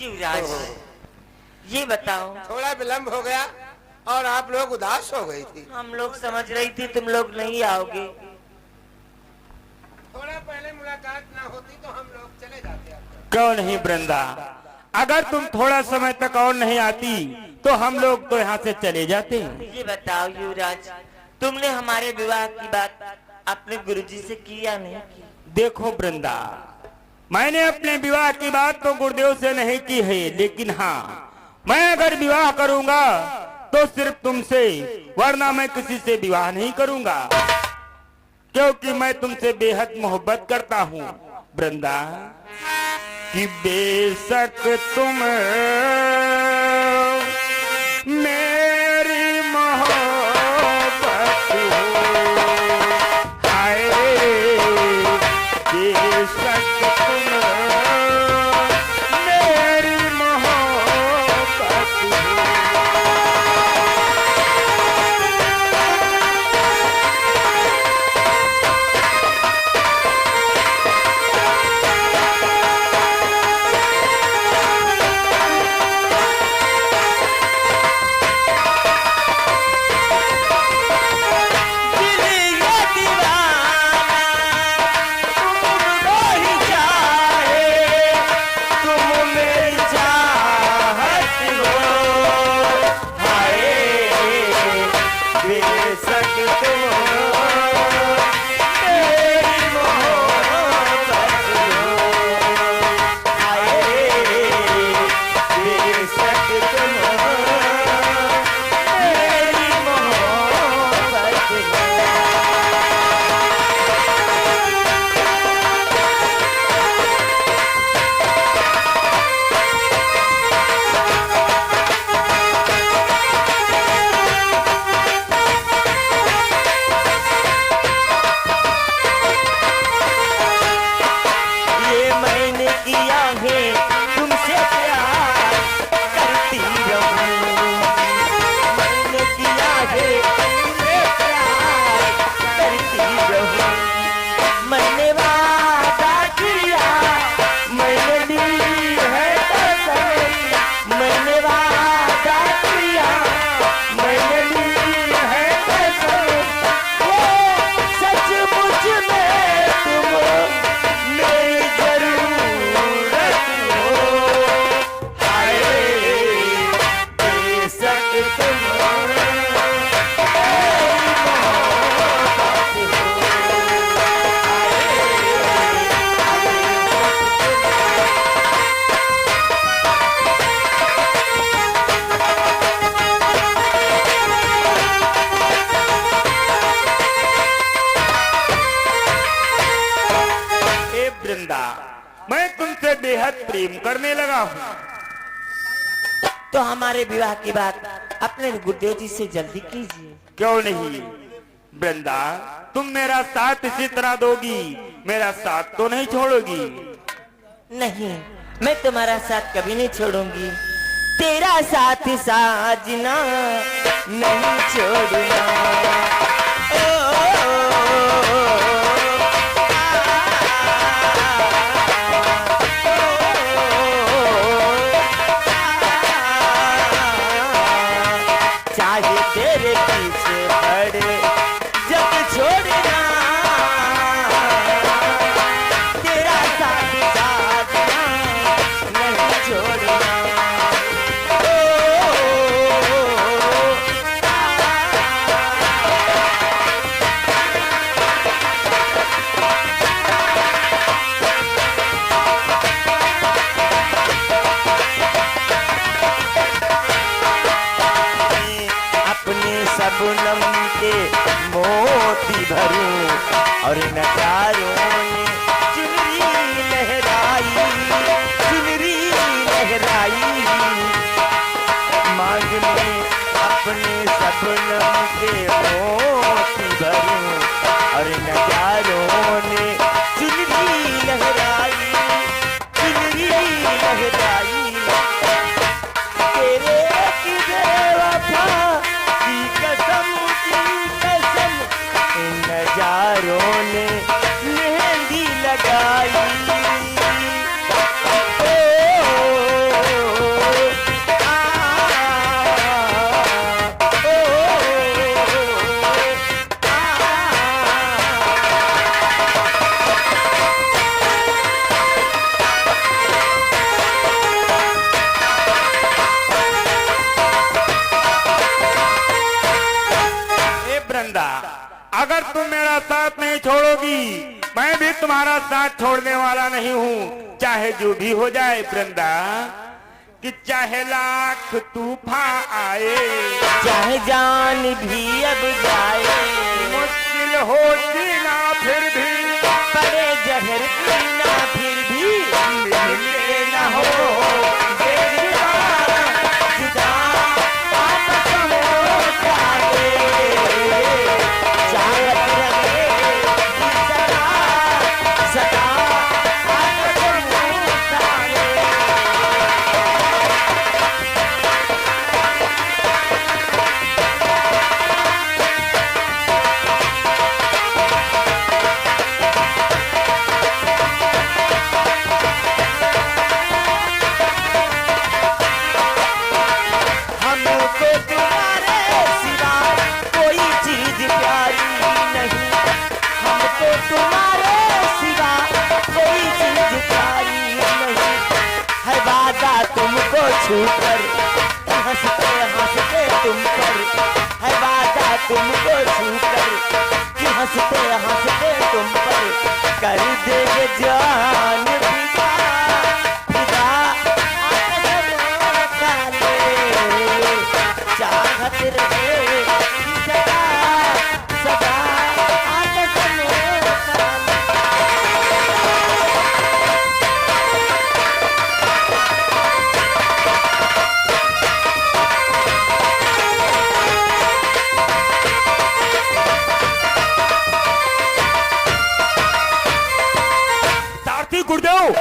युवराज, ये बताओ, थोड़ा विलंब हो गया और आप लोग उदास हो गई थी। हम लोग समझ रही थी तुम लोग नहीं आओगे। थोड़ा पहले मुलाकात ना होती तो हम लोग चले जाते। क्यों नहीं वृंदा, अगर तुम थोड़ा समय तक और नहीं आती तो हम लोग तो यहाँ से चले जाते। ये बताओ युवराज, तुमने हमारे विवाह की बात अपने गुरुजी से की या नहीं की? देखो वृंदा, मैंने अपने विवाह की बात तो गुरुदेव से नहीं की है, लेकिन हाँ, मैं अगर विवाह करूंगा तो सिर्फ तुमसे, वरना मैं किसी से विवाह नहीं करूंगा, क्योंकि मैं तुमसे बेहद मोहब्बत करता हूँ वृंदा। कि बेशक तुम मेरी मोहब्बत हो, हाय बेशक तुम मेरी मोहब्बत हो। मैं तुमसे बेहद प्रेम करने लगा हूँ। तो हमारे विवाह की बात अपने गुरुदेव जी से जल्दी कीजिए। क्यों नहीं वृंदा, तुम मेरा साथ इसी तरह दोगी, मेरा साथ तो नहीं छोड़ोगी? नहीं, मैं तुम्हारा साथ कभी नहीं छोड़ूंगी, तेरा साथ साजना नहीं छोड़ना। चाहे तेरे पीछे पड़े जब छोड़ना, तेरा साथ साजना नहीं छोड़ना। सबनम के मोती भरूं और नजारों ने चुनरी लहराई, चुनरी लहराई। मांग में अपने सबनम के मोती भरूं और नजारों ने चुनरी लहराई, चुनरी लहराई। तेरे की बेवफा कसम इन नजारों ने मेहंदी लगाई। ओ अगर तुम मेरा साथ नहीं छोड़ोगी, मैं भी तुम्हारा साथ छोड़ने वाला नहीं हूँ, चाहे जो भी हो जाए वृंदा। कि चाहे लाख तूफान आए, चाहे जान भी अब जाए, मुश्किल हो जीना फिर भी, पड़े जहर पीना फिर भी, मिलते न हो जुदा आपस में हो जाए, चाहत रहे सदा सदा आपस में हो जाए। हमको तुम्हारे सिवा कोई चीज प्यारी नहीं, हमको तुम्हारे सिवा कोई चीज प्यारी नहीं, है वादा तुमको छूकर हंसते हंसते तुम पर, है वादा तुमको छूकर कि हंसते हंसते तुम पर, कर देंगे जान फिदा फिदा चाहत रहे सदा सदा आपस में काले। सारथी गुरुदेव,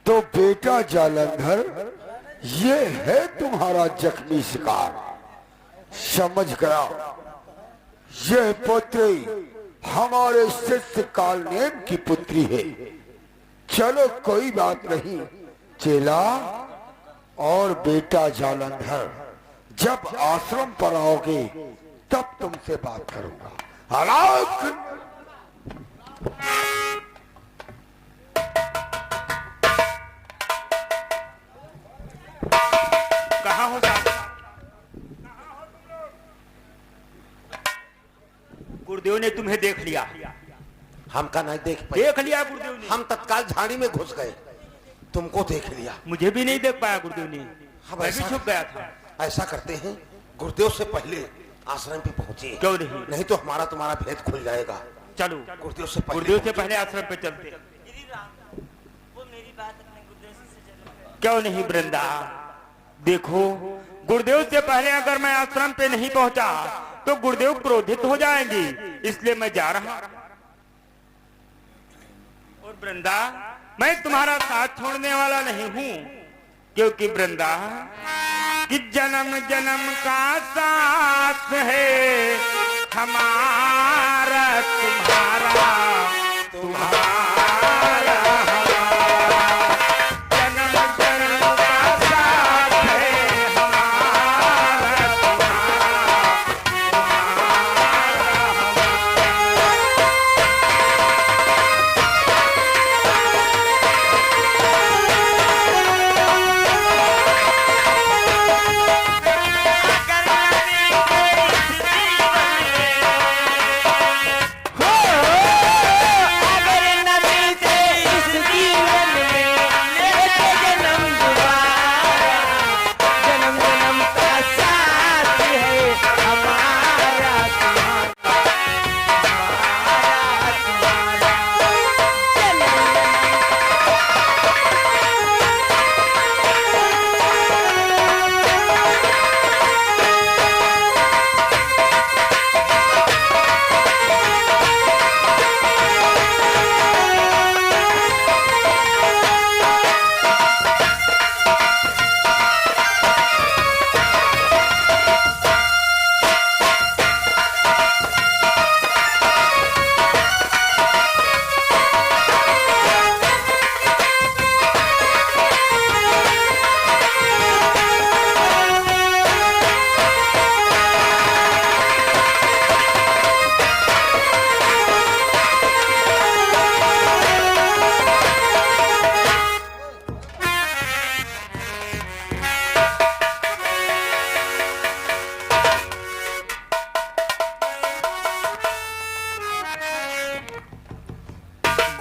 तो बेटा जालंधर, ये है तुम्हारा जख्मी शिकार। समझ गया, यह पुत्री हमारे शिष्य कालनेम की पुत्री है। चलो कोई बात नहीं चेला। और बेटा जालंधर, जब आश्रम पर आओगे तब तुमसे बात करूंगा। हालांकि कहाँ हो साहब? गुरुदेव ने तुम्हें देख लिया। हम का नहीं देख पाए, देख लिया गुरुदेव ने। हम तत्काल झाड़ी में घुस गए, तुमको देख लिया। मुझे भी नहीं देख पाया गुरुदेव ने, हम मैं भी छुप गया था। ऐसा करते हैं, गुरुदेव से पहले आश्रम पे पहुंचे। क्यों नहीं? नहीं तो हमारा तुम्हारा भेद खुल जाएगा। चलो गुरुदेव से गुरुदेव से पहुंचे। पहले आश्रम पे चलते। वो मेरी बात अपने गुरुदेव से जरूर क्यों नहीं वृंदा? देखो, गुरुदेव से पहले अगर मैं आश्रम पे नहीं पहुंचा तो गुरुदेव क्रोधित हो जाएंगे, इसलिए मैं जा रहा हूं। और वृंदा, मैं तुम्हारा साथ छोड़ने वाला नहीं हूं, क्योंकि वृंदा कि जन्म जन्म का साथ है हमारा तुम्हारा, तुम्हारा जन्म जन्म का साथ है हमारा तुम्हारा, अगर न मिलते इस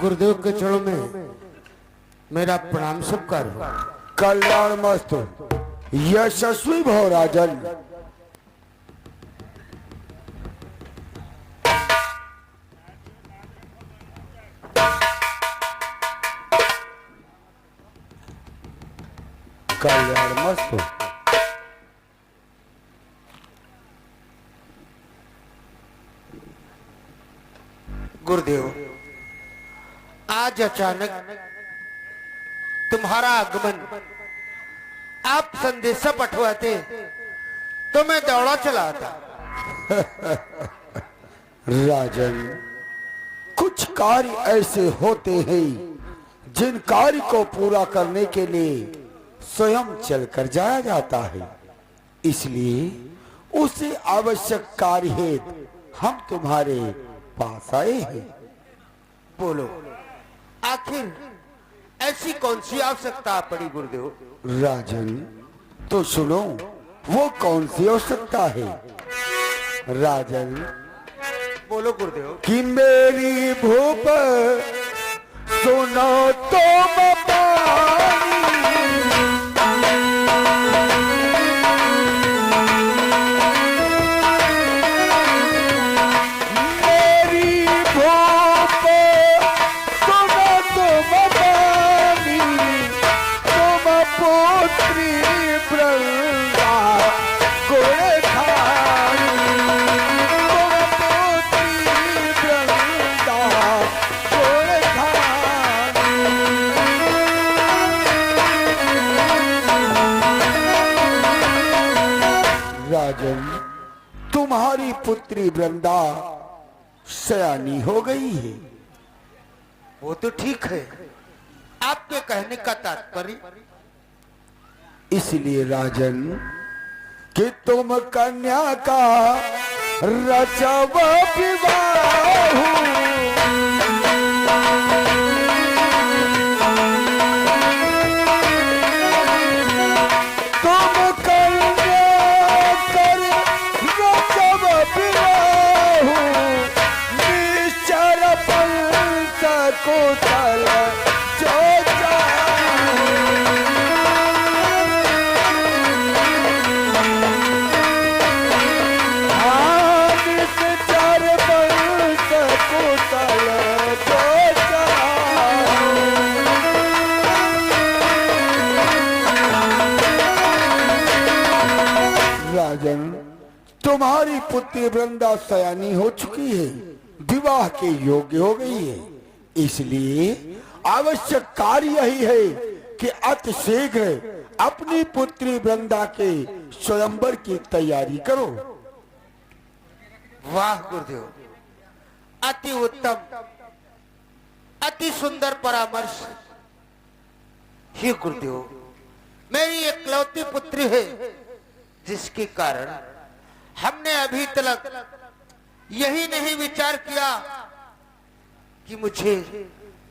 गुरुदेव के चरणों में मेरा प्रणाम स्वीकार हो। कल्याण मस्तु, यशस्वी भव राजन। कल्याण मस्तु। गुरुदेव, आज अचानक तुम्हारा आगमन, आप संदेशा पठवाते तो मैं दौड़ा चला आता। राजन, कुछ कार्य ऐसे होते हैं जिन कार्य को पूरा करने के लिए स्वयं चलकर जाया जाता है, इसलिए उसे आवश्यक कार्य हेतु हम तुम्हारे पास आए हैं। बोलो, आखिर ऐसी कौन सी आवश्यकता पड़ी गुरुदेव? राजन, तो सुनो, वो कौन सी आवश्यकता है? राजन, बोलो गुरुदेव। कि मेरी भूप सुनो तो पानी, मेरी भूप सुनो तुम पानी, तुम पुत्री वृंदा गुण खानी, राजन, तुम्हारी पुत्री वृंदा सयानी हो गई है। वो तो ठीक है, आपके कहने का तात्पर्य? इसलिए राजन कि तुम कन्या का रचव विवाह, राजन, तुम्हारी पुत्री वृंदा सयानी हो चुकी है, विवाह के योग्य हो गई है, इसलिए आवश्यक कार्य यही है कि अति शीघ्र अपनी पुत्री वृंदा के स्वयंवर की तैयारी करो। वाह गुरुदेव, अति उत्तम, अति सुंदर परामर्श। हे गुरुदेव, मेरी एकलौती पुत्री है, जिसके कारण हमने अभी तक यही नहीं विचार किया कि मुझे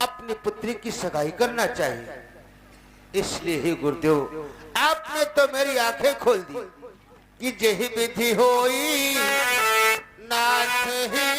अपनी पुत्री की सगाई करना चाहिए। इसलिए ही गुरुदेव, आपने तो मेरी आंखें खोल दी कि जेहि विधि होई नाथ ही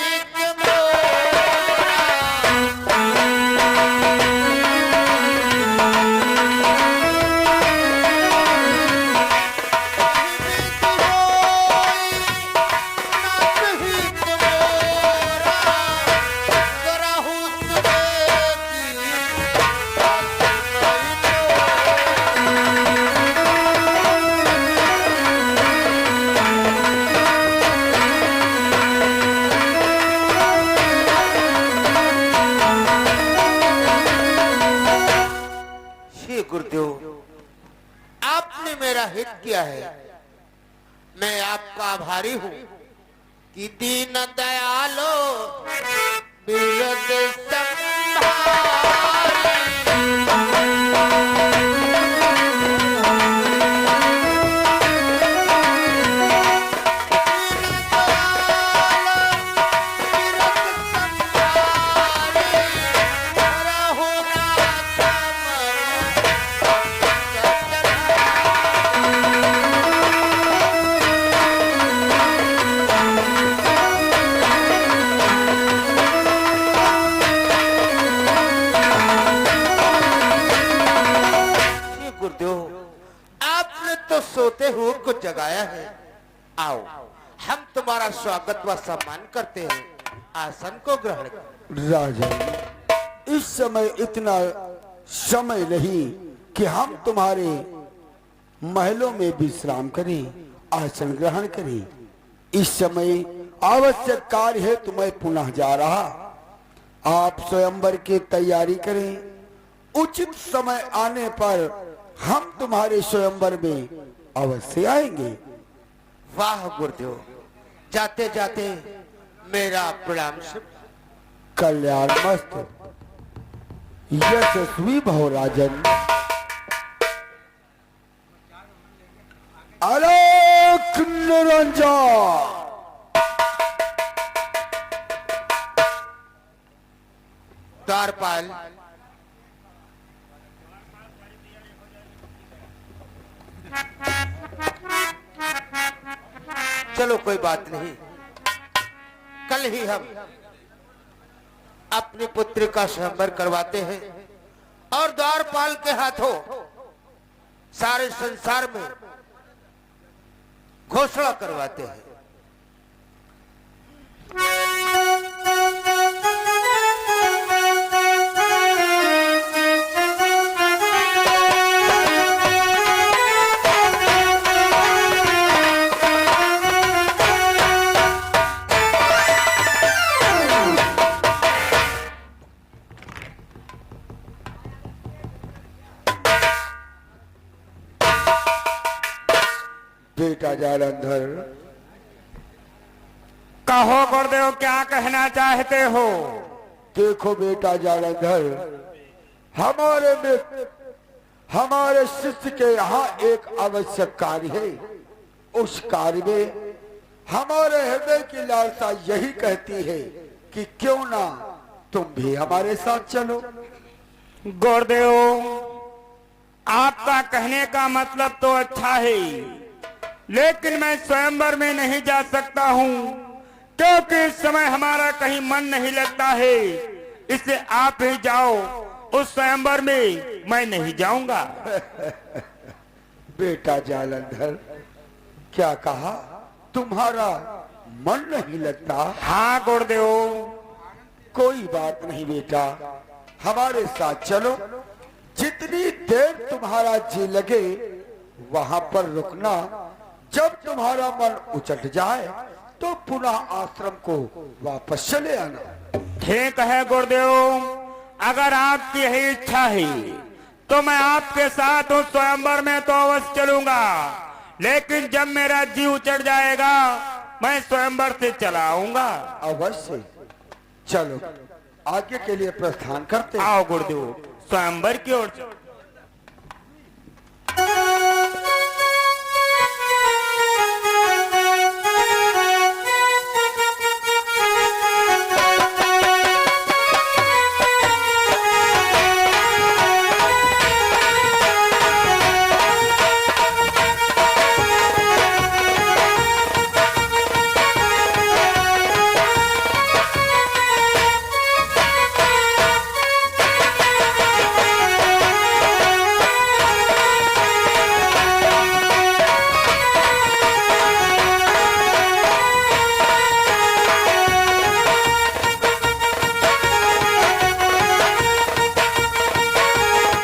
गुरुदेव, आपने मेरा हित किया है, मैं आपका आभारी हूँ कि दीन दयालो बिरद सोते हुए को जगाया है। आओ, हम तुम्हारा स्वागत व सम्मान करते हैं। आसन को ग्रहण करो। राजन, इस समय इतना समय नहीं कि हम तुम्हारे महलों में विश्राम करें, आसन ग्रहण करें। इस समय आवश्यक कार्य है, तुम्हें पुनः जा रहा। आप स्वयंवर की तैयारी करें। उचित समय आने पर हम तुम्हारे स्वयंवर में अवश्य आएंगे। वाह गुरुदेव, जाते जाते मेरा प्रणाम। कल्याण मस्त, यशस्वी भव राजन। आलोक निरंजन। द्वारपाल, चलो कोई बात नहीं, कल ही हम अपनी पुत्री का स्वयंवर करवाते हैं और द्वारपाल के हाथों सारे संसार में घोषणा करवाते हैं। बेटा जालंधर, कहो गुरुदेव, क्या कहना चाहते हो? देखो बेटा जालंधर, हमारे में हमारे शिष्य के यहाँ एक आवश्यक कार्य है। उस कार्य में हमारे हृदय की लालसा यही कहती है कि क्यों ना तुम भी हमारे साथ चलो। गुरुदेव, आपका कहने का मतलब तो अच्छा है, लेकिन मैं स्वयंवर में नहीं जा सकता हूँ, क्योंकि इस समय हमारा कहीं मन नहीं लगता है। इससे आप ही जाओ, उस स्वयंवर में मैं नहीं जाऊंगा। बेटा जालंधर, क्या कहा? तुम्हारा मन नहीं लगता? हाँ गुरुदेव। कोई बात नहीं बेटा, हमारे साथ चलो। जितनी देर तुम्हारा जी लगे वहां पर रुकना। जब तुम्हारा मन उचट जाए तो पुनः आश्रम को वापस चले आना। ठीक है गुरुदेव, अगर आपकी यही इच्छा है तो मैं आपके साथ उस स्वयंवर में तो अवश्य चलूंगा, लेकिन जब मेरा जी उचट जाएगा मैं स्वयंवर से चला आऊंगा। अवश्य चलो, आगे के लिए प्रस्थान करते हैं। आओ गुरुदेव, स्वयंवर की ओर चलो।